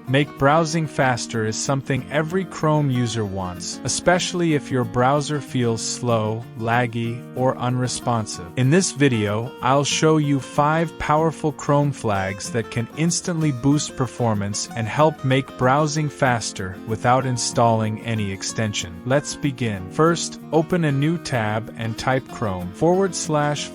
Make browsing faster is something every Chrome user wants, especially if your browser feels slow, laggy, or unresponsive. In this video, I'll show you 5 powerful Chrome flags that can instantly boost performance and help make browsing faster without installing any extension. Let's begin. First, open a new tab and type Chrome //flags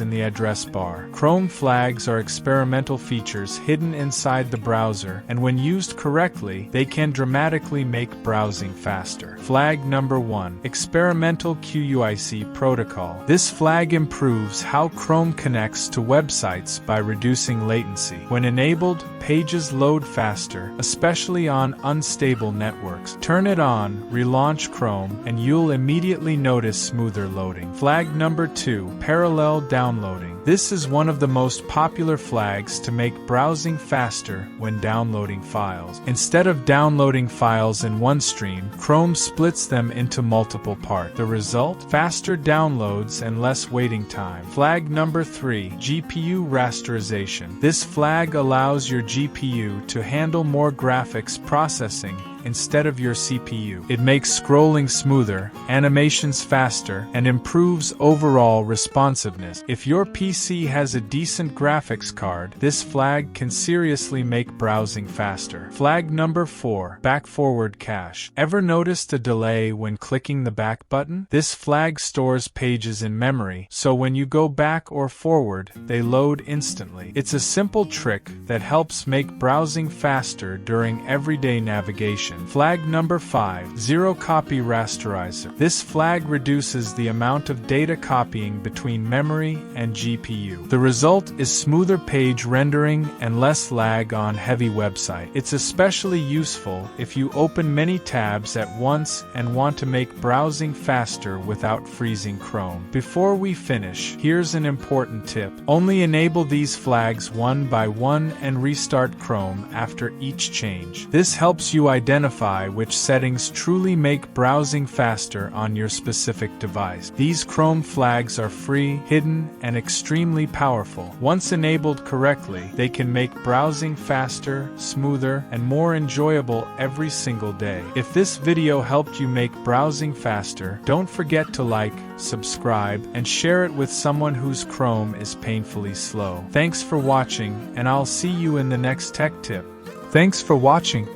in the address bar. Chrome flags are experimental features hidden inside the browser, and when used correctly, they can dramatically make browsing faster. Flag number 1. Experimental QUIC protocol. This flag improves how Chrome connects to websites by reducing latency. When enabled, pages load faster, especially on unstable networks. Turn it on, relaunch Chrome, and you'll immediately notice smoother loading. Flag number 2. Parallel downloading. This is one of the most popular flags to make browsing faster when downloading files. Instead of downloading files in one stream, Chrome splits them into multiple parts. The result? Faster downloads and less waiting time. Flag number 3. GPU rasterization. This flag allows your GPU to handle more graphics processing instead of your CPU. It makes scrolling smoother, animations faster, and improves overall responsiveness. If your PC has a decent graphics card, this flag can seriously make browsing faster. Flag number 4. Back-forward cache. Ever noticed a delay when clicking the back button? This flag stores pages in memory, so when you go back or forward, they load instantly. It's a simple trick that helps make browsing faster during everyday navigation. Flag number 5. Zero copy rasterizer. This flag reduces the amount of data copying between memory and GPU. The result is smoother page rendering and less lag on heavy websites. It's especially useful if you open many tabs at once and want to make browsing faster without freezing Chrome. Before we finish, here's an important tip. Only enable these flags one by one and restart Chrome after each change. This helps you identify which settings truly make browsing faster on your specific device. These Chrome flags are free, hidden, and extremely powerful. Once enabled correctly, they can make browsing faster, smoother, and more enjoyable every single day. If this video helped you make browsing faster, don't forget to like, subscribe, and share it with someone whose Chrome is painfully slow. Thanks for watching, and I'll see you in the next tech tip. Thanks for watching.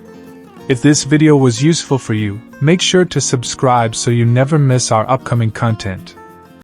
If this video was useful for you, make sure to subscribe so you never miss our upcoming content.